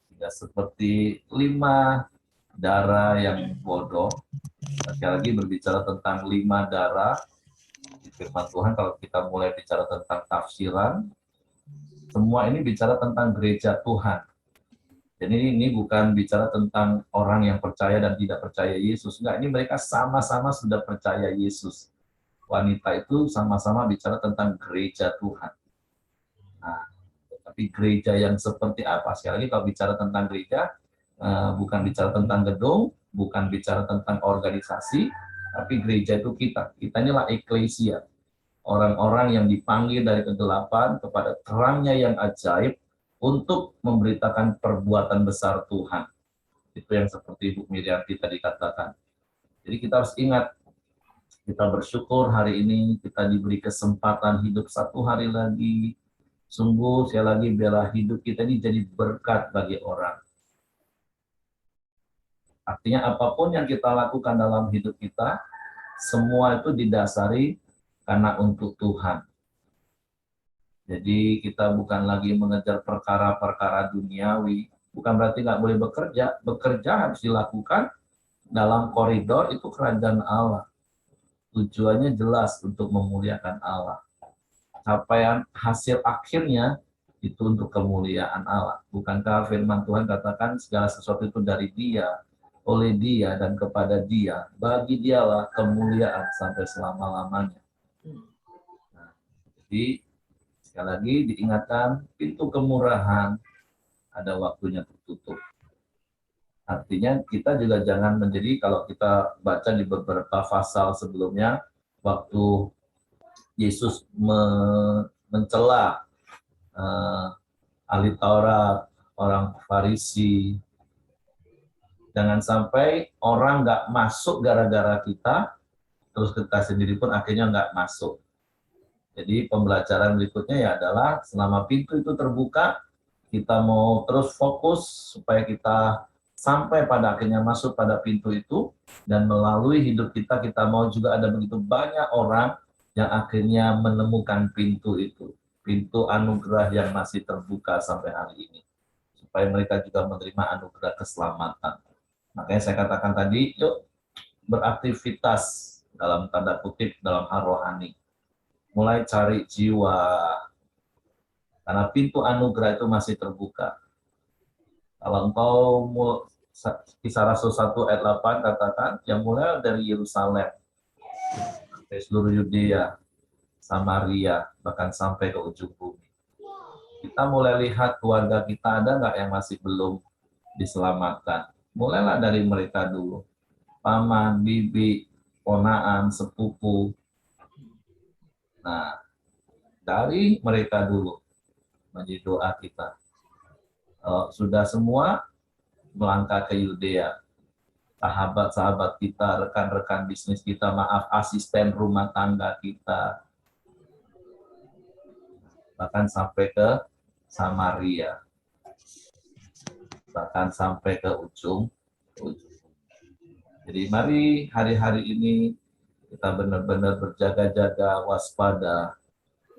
Tidak seperti 5 darah yang bodoh. Sekali lagi berbicara tentang 5 darah di firman Tuhan, kalau kita mulai bicara tentang tafsiran, semua ini bicara tentang gereja Tuhan. Jadi ini bukan bicara tentang orang yang percaya dan tidak percaya Yesus. Enggak, ini mereka sama-sama sudah percaya Yesus. Wanita itu sama-sama bicara tentang gereja Tuhan. Nah, tapi gereja yang seperti apa? Sekali lagi kalau bicara tentang gereja, bukan bicara tentang gedung, bukan bicara tentang organisasi, tapi gereja itu kita. Kita inilah eklesia. Orang-orang yang dipanggil dari kegelapan kepada terangnya yang ajaib, untuk memberitakan perbuatan besar Tuhan. Itu yang seperti Bu Mirianti tadi katakan. Jadi kita harus ingat, kita bersyukur hari ini kita diberi kesempatan hidup 1 hari lagi. Sungguh sekali lagi biarlah hidup kita ini jadi berkat bagi orang. Artinya apapun yang kita lakukan dalam hidup kita, semua itu didasari karena untuk Tuhan. Jadi kita bukan lagi mengejar perkara-perkara duniawi. Bukan berarti nggak boleh bekerja. Bekerja harus dilakukan dalam koridor itu kerajaan Allah. tujuannya jelas untuk memuliakan Allah. Capaian hasil akhirnya itu untuk kemuliaan Allah. Bukankah firman Tuhan katakan segala sesuatu itu dari Dia, oleh Dia, dan kepada Dia. Bagi Dialah kemuliaan sampai selama-lamanya. Nah, jadi sekali lagi diingatkan, pintu kemurahan ada waktunya tertutup. Artinya kita juga jangan menjadi, kalau kita baca di beberapa pasal sebelumnya, waktu Yesus mencela ahli Taurat, orang Farisi, jangan sampai orang nggak masuk gara-gara kita, terus kita sendiri pun akhirnya nggak masuk. Jadi pembelajaran berikutnya ya adalah selama pintu itu terbuka, kita mau terus fokus supaya kita sampai pada akhirnya masuk pada pintu itu, dan melalui hidup kita, kita mau juga ada begitu banyak orang yang akhirnya menemukan pintu itu, pintu anugerah yang masih terbuka sampai hari ini, supaya mereka juga menerima anugerah keselamatan. Makanya saya katakan tadi, yuk beraktivitas dalam tanda kutip dalam hal rohani, mulai cari jiwa, karena pintu anugerah itu masih terbuka. Kalau engkau Kisah Rasul 1 ayat 8 katakan, yang mulai dari Yerusalem, sampai seluruh Yudea, Samaria, bahkan sampai ke ujung bumi. Kita mulai lihat keluarga kita ada nggak yang masih belum diselamatkan. Mulailah dari mereka dulu. Paman, bibi, ponaan, sepupu. Nah, dari mereka dulu menjadi doa kita. Sudah semua, melangkah ke Yudea. Sahabat-sahabat kita, rekan-rekan bisnis kita, asisten rumah tangga kita, bahkan sampai ke Samaria, bahkan sampai ke ujung. Jadi mari hari-hari ini kita benar-benar berjaga-jaga, waspada,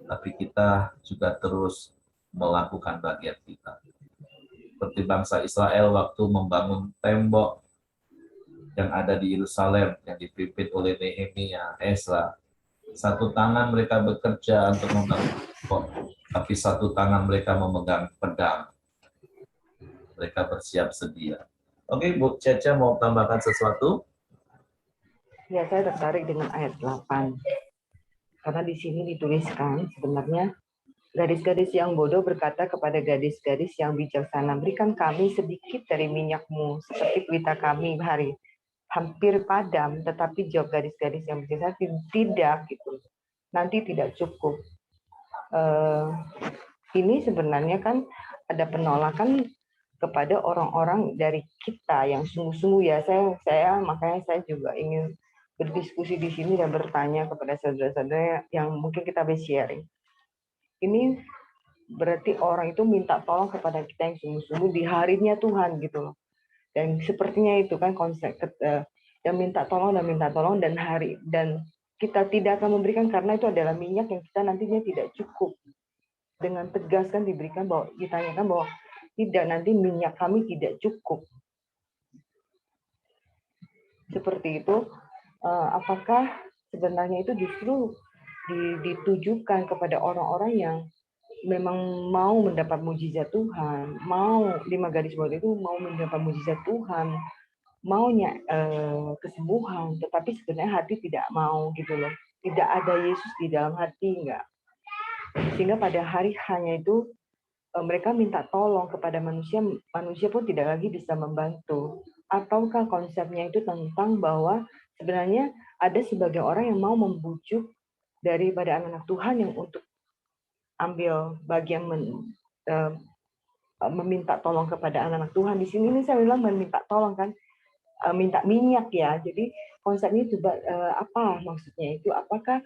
tapi kita juga terus melakukan bagian kita. Seperti bangsa Israel waktu membangun tembok yang ada di Yerusalem, yang dipimpin oleh Nehemia, Ezra. Satu tangan mereka bekerja untuk membangun tembok, tapi satu tangan mereka memegang pedang. Mereka bersiap sedia. Oke, Bu Cece mau tambahkan sesuatu? Ya, saya tertarik dengan ayat 8. Karena di sini dituliskan sebenarnya gadis-gadis yang bodoh berkata kepada gadis-gadis yang bijaksana, berikan kami sedikit dari minyakmu, seperti pelita kami hampir padam. Tetapi jawab gadis-gadis yang bijaksana, tidak, gitu. Nanti tidak cukup. Ini sebenarnya kan ada penolakan kepada orang-orang dari kita yang sungguh-sungguh, ya. Makanya saya juga ingin berdiskusi di sini dan bertanya kepada saudara-saudara yang mungkin kita bisa sharing. Ini berarti orang itu minta tolong kepada kita yang sungguh-sungguh di harinya Tuhan, gitu loh. Dan sepertinya itu kan konsep dan minta tolong dan kita tidak akan memberikan karena itu adalah minyak yang kita nantinya tidak cukup. Dengan tegas kan diberikan bahwa ditanyakan bahwa tidak, nanti minyak kami tidak cukup. Seperti itu, apakah sebenarnya itu justru ditujukan kepada orang-orang yang memang mau mendapat mujizat Tuhan, mau 5 gadis bodoh itu mau mendapat mujizat Tuhan, maunya kesembuhan, tetapi sebenarnya hati tidak mau, gitu loh. Tidak ada Yesus di dalam hati, enggak. Sehingga pada hari hanya itu mereka minta tolong kepada manusia, manusia pun tidak lagi bisa membantu. Ataukah konsepnya itu tentang bahwa sebenarnya ada sebagai orang yang mau membujuk daripada anak-anak Tuhan yang untuk ambil bagian meminta tolong kepada anak-anak Tuhan. Di sini saya bilang meminta tolong kan, minta minyak, ya. Jadi konsepnya coba apa maksudnya itu? Apakah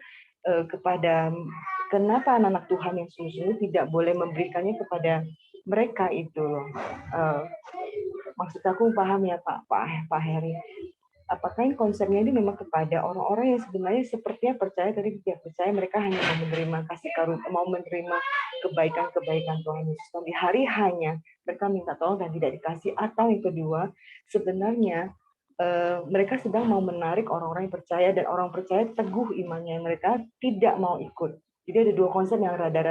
kenapa anak-anak Tuhan yang sungguh-sungguh tidak boleh memberikannya kepada mereka itu loh? Maksud aku paham ya Pak Heri. Apakah konsepnya ini memang kepada orang-orang yang sebenarnya sepertinya percaya, tapi tidak percaya, mereka hanya mau menerima kasih karunia, mau menerima kebaikan Tuhan Yesus. Di hari hanya mereka minta tolong dan tidak dikasih. Atau yang kedua, sebenarnya mereka sedang mau menarik orang-orang yang percaya, dan orang percaya teguh imannya, mereka tidak mau ikut. Jadi ada dua konsep yang rada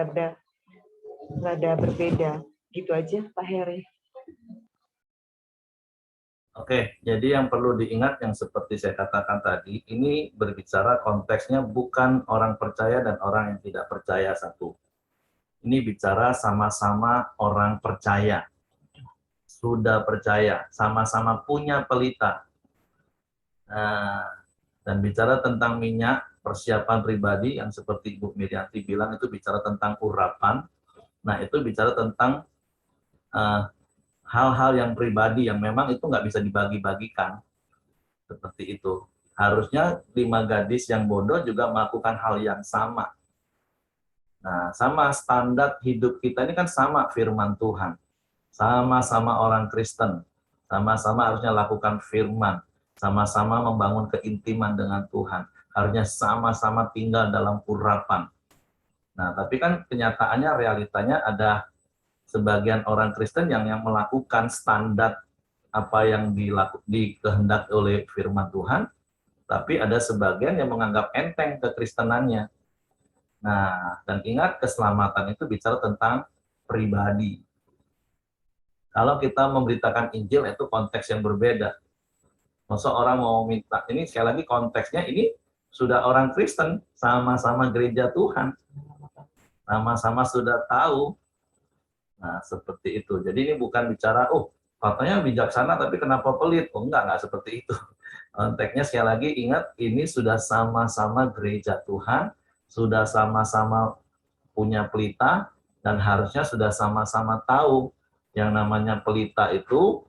berbeda. Gitu aja, Pak Heri. Oke, jadi yang perlu diingat yang seperti saya katakan tadi, ini berbicara konteksnya bukan orang percaya dan orang yang tidak percaya satu. Ini bicara sama-sama orang percaya, sudah percaya, sama-sama punya pelita. Nah, dan bicara tentang minyak, persiapan pribadi yang seperti Bu Mirianti bilang itu bicara tentang urapan. Nah, itu bicara tentang hal-hal yang pribadi yang memang itu nggak bisa dibagi-bagikan. Seperti itu. Harusnya 5 gadis yang bodoh juga melakukan hal yang sama. Nah, sama standar hidup kita ini kan sama firman Tuhan. Sama-sama orang Kristen. Sama-sama harusnya lakukan firman. Sama-sama membangun keintiman dengan Tuhan. Harusnya sama-sama tinggal dalam urapan. Nah, tapi kan kenyataannya, realitanya ada sebagian orang Kristen yang melakukan standar apa yang dikehendaki oleh firman Tuhan, tapi ada sebagian yang menganggap enteng kekristenannya. Nah, dan ingat, keselamatan itu bicara tentang pribadi. Kalau kita memberitakan Injil, itu konteks yang berbeda. Masa orang mau minta, ini sekali lagi konteksnya ini sudah orang Kristen, sama-sama gereja Tuhan, sama-sama sudah tahu. Nah, seperti itu. Jadi ini bukan bicara, katanya bijaksana tapi kenapa pelit? Enggak seperti itu. Konteksnya sekali lagi ingat, ini sudah sama-sama gereja Tuhan, sudah sama-sama punya pelita, dan harusnya sudah sama-sama tahu yang namanya pelita itu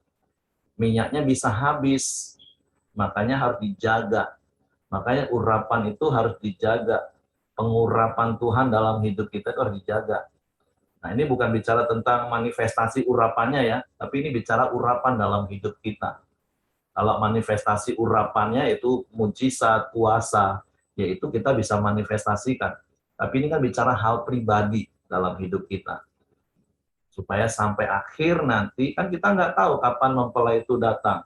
minyaknya bisa habis. Makanya harus dijaga. Makanya urapan itu harus dijaga. Pengurapan Tuhan dalam hidup kita itu harus dijaga. Nah, ini bukan bicara tentang manifestasi urapannya ya, tapi ini bicara urapan dalam hidup kita. Kalau manifestasi urapannya itu mujizat, kuasa, yaitu kita bisa manifestasikan. Tapi ini kan bicara hal pribadi dalam hidup kita. Supaya sampai akhir nanti, kan kita nggak tahu kapan mempelai itu datang.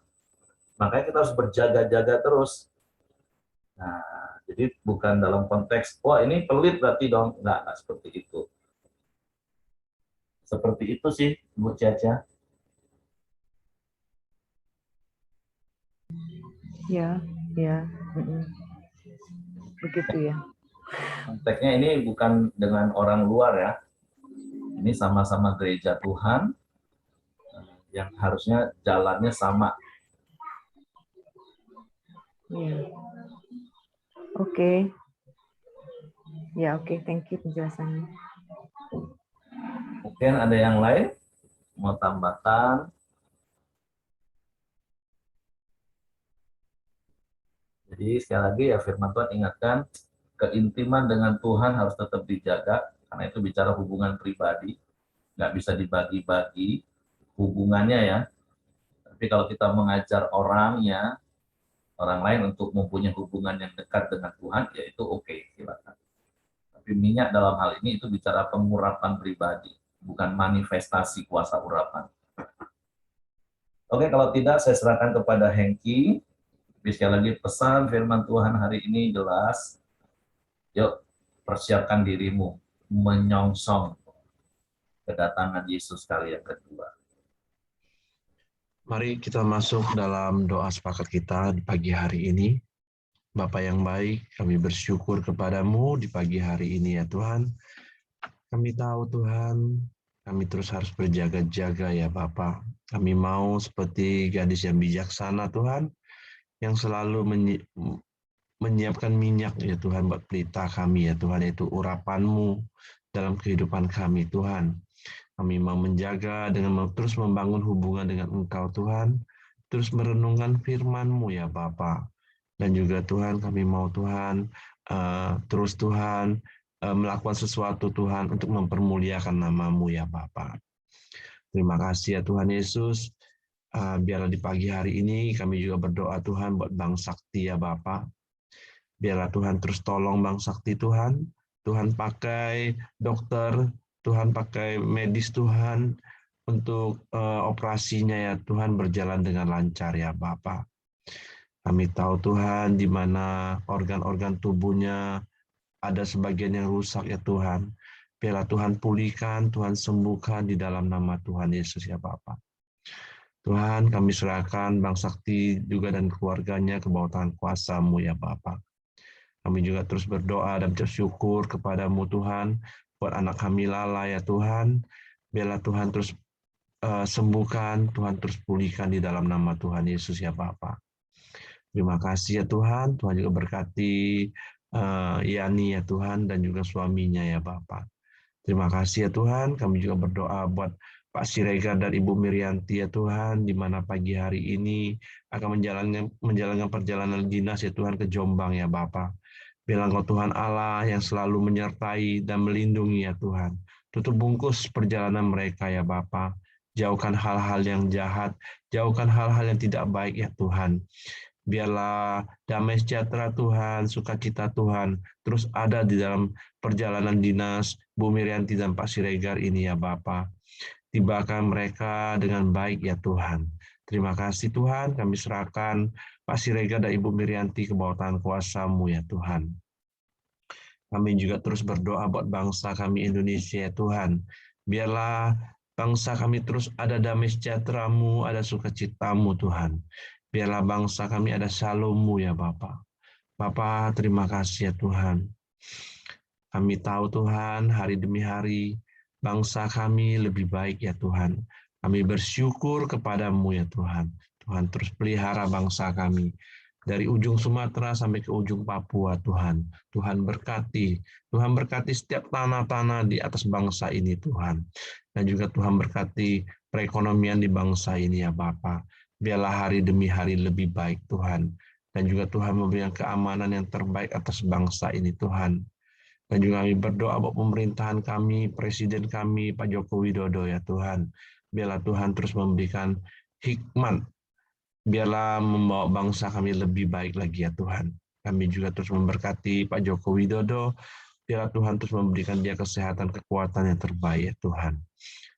Makanya kita harus berjaga-jaga terus. Nah, jadi bukan dalam konteks, wah ini pelit berarti dong. Nggak seperti itu. Seperti itu sih, Bu Caca. Ya. Begitu ya. Konteksnya ini bukan dengan orang luar ya. Ini sama-sama gereja Tuhan yang harusnya jalannya sama. Ya. Oke. Ya, oke. Thank you penjelasannya. Mungkin ada yang lain mau tambahkan? Jadi sekali lagi ya, firman Tuhan ingatkan, keintiman dengan Tuhan harus tetap dijaga, karena itu bicara hubungan pribadi, nggak bisa dibagi-bagi hubungannya ya. Tapi kalau kita mengajar orang lain untuk mempunyai hubungan yang dekat dengan Tuhan, ya itu oke, silakan. Tapi minyak dalam hal ini itu bicara pengurapan pribadi, bukan manifestasi kuasa urapan. Oke, kalau tidak saya serahkan kepada Hengki. Sekali lagi pesan firman Tuhan hari ini jelas. Yuk, persiapkan dirimu menyongsong kedatangan Yesus kali yang kedua. Mari kita masuk dalam doa sepakat kita di pagi hari ini. Bapa yang baik, kami bersyukur kepadamu di pagi hari ini ya Tuhan. Kami tahu Tuhan, kami terus harus berjaga-jaga ya Bapa. Kami mau seperti gadis yang bijaksana Tuhan, yang selalu menyiapkan minyak ya Tuhan buat pelita kami ya Tuhan, itu urapan-Mu dalam kehidupan kami Tuhan. Kami mau menjaga dengan terus membangun hubungan dengan Engkau Tuhan, terus merenungkan firman-Mu ya Bapa. Dan juga Tuhan kami mau Tuhan, terus Tuhan melakukan sesuatu Tuhan untuk mempermuliakan nama-Mu ya Bapa. Terima kasih ya Tuhan Yesus. Biarlah di pagi hari ini kami juga berdoa Tuhan buat Bang Sakti ya Bapa. Biarlah Tuhan terus tolong Bang Sakti Tuhan. Tuhan pakai dokter, Tuhan pakai medis Tuhan untuk operasinya ya Tuhan berjalan dengan lancar ya Bapa. Kami tahu Tuhan di mana organ-organ tubuhnya ada sebagian yang rusak ya Tuhan. Biarlah Tuhan pulihkan, Tuhan sembuhkan di dalam nama Tuhan Yesus ya Bapa. Tuhan, kami serahkan Bang Sakti juga dan keluarganya ke bawah tangan kuasa-Mu ya Bapa. Kami juga terus berdoa dan bersyukur kepadamu Tuhan, buat anak kami Lala ya Tuhan. Biarlah Tuhan terus sembuhkan, Tuhan terus pulihkan di dalam nama Tuhan Yesus ya Bapa. Terima kasih ya Tuhan, Tuhan juga berkati Yani ya Tuhan dan juga suaminya ya Bapa. Terima kasih ya Tuhan, kami juga berdoa buat Pak Siregar dan Ibu Mirianti ya Tuhan, di mana pagi hari ini akan menjalankan perjalanan dinas ya Tuhan ke Jombang ya Bapa. Biarlah Engkau Tuhan Allah yang selalu menyertai dan melindungi ya Tuhan. Tutup bungkus perjalanan mereka ya Bapa. Jauhkan hal-hal yang jahat, jauhkan hal-hal yang tidak baik ya Tuhan. Biarlah damai sejahtera Tuhan, sukacita Tuhan, terus ada di dalam perjalanan dinas Bu Mirianti dan Pak Siregar ini ya Bapa. Tibakan mereka dengan baik ya Tuhan. Terima kasih Tuhan, kami serahkan Pak Siregar dan Ibu Mirianti ke bawah tangan kuasa-Mu ya Tuhan. Kami juga terus berdoa buat bangsa kami Indonesia ya Tuhan. Biarlah bangsa kami terus ada damai sejahtera-Mu, ada sukacita-Mu Tuhan. Biarlah bangsa kami ada shalom-Mu ya Bapa. Bapa, terima kasih ya Tuhan. Kami tahu Tuhan, hari demi hari bangsa kami lebih baik ya Tuhan. Kami bersyukur kepadamu ya Tuhan. Tuhan terus pelihara bangsa kami. Dari ujung Sumatera sampai ke ujung Papua Tuhan. Tuhan berkati setiap tanah-tanah di atas bangsa ini Tuhan. Dan juga Tuhan berkati perekonomian di bangsa ini ya Bapa. Biarlah hari demi hari lebih baik Tuhan. Dan juga Tuhan memberikan keamanan yang terbaik atas bangsa ini Tuhan. Dan juga kami berdoa buat pemerintahan kami, Presiden kami, Pak Joko Widodo ya Tuhan. Biarlah Tuhan terus memberikan hikmat. Biarlah membawa bangsa kami lebih baik lagi ya Tuhan. Kami juga terus memberkati Pak Joko Widodo. Biarlah Tuhan terus memberikan dia kesehatan, kekuatan yang terbaik ya Tuhan.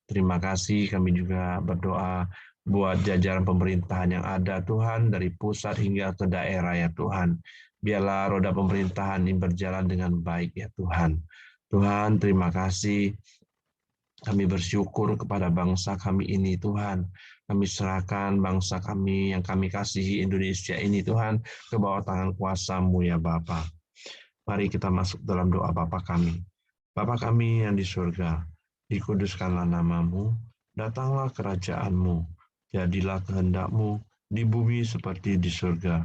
Terima kasih, kami juga berdoa buat jajaran pemerintahan yang ada Tuhan, dari pusat hingga ke daerah ya Tuhan. Biarlah roda pemerintahan ini berjalan dengan baik ya Tuhan. Tuhan, terima kasih. Kami bersyukur kepada bangsa kami ini Tuhan. Kami serahkan bangsa kami yang kami kasihi Indonesia ini Tuhan ke bawah tangan kuasa-Mu ya Bapa. Mari kita masuk dalam doa Bapa kami. Bapa kami yang di surga, dikuduskanlah nama-Mu, datanglah kerajaan-Mu, jadilah kehendak-Mu di bumi seperti di surga.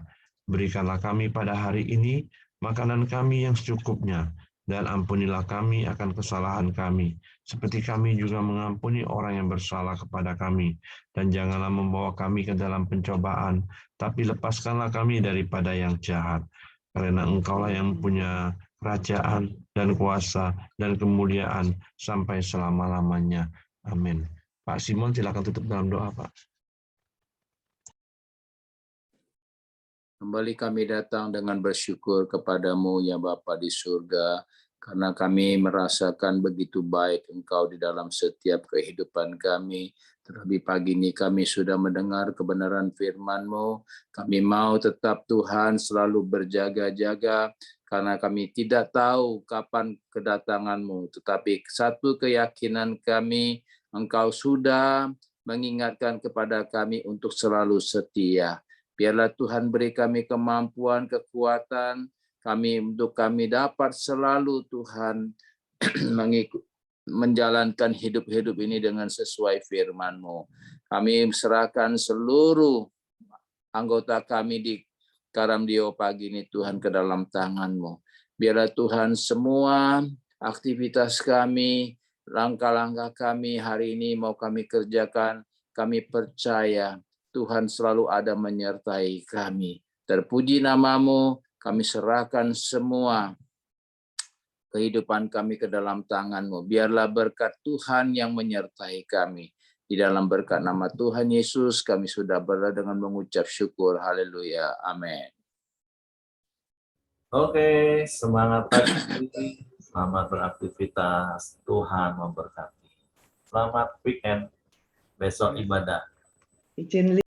Berikanlah kami pada hari ini makanan kami yang secukupnya, dan ampunilah kami akan kesalahan kami, seperti kami juga mengampuni orang yang bersalah kepada kami. Dan janganlah membawa kami ke dalam pencobaan, tapi lepaskanlah kami daripada yang jahat. Karena Engkaulah yang punya kerajaan dan kuasa dan kemuliaan sampai selama-lamanya. Amin. Pak Simon, silakan tutup dalam doa, Pak. Kembali kami datang dengan bersyukur kepadamu ya Bapa di surga, karena kami merasakan begitu baik Engkau di dalam setiap kehidupan kami. Terlebih pagi ini kami sudah mendengar kebenaran firman-Mu. Kami mau tetap Tuhan selalu berjaga-jaga, karena kami tidak tahu kapan kedatangan-Mu. Tetapi satu keyakinan kami, Engkau sudah mengingatkan kepada kami untuk selalu setia. Biarlah Tuhan beri kami kemampuan, kekuatan, untuk kami dapat selalu Tuhan menjalankan hidup-hidup ini dengan sesuai firman-Mu. Kami serahkan seluruh anggota kami di Karamdio pagi ini Tuhan ke dalam tangan-Mu. Biarlah Tuhan semua aktivitas kami, langkah-langkah kami hari ini mau kami kerjakan, kami percaya Tuhan selalu ada menyertai kami. Terpuji nama-Mu, kami serahkan semua kehidupan kami ke dalam tangan-Mu. Biarlah berkat Tuhan yang menyertai kami. Di dalam berkat nama Tuhan Yesus, kami sudah berdoa dengan mengucap syukur. Haleluya. Amin. Oke, semangat pagi. Selamat beraktivitas. Tuhan memberkati. Selamat weekend. Besok ibadah. Izin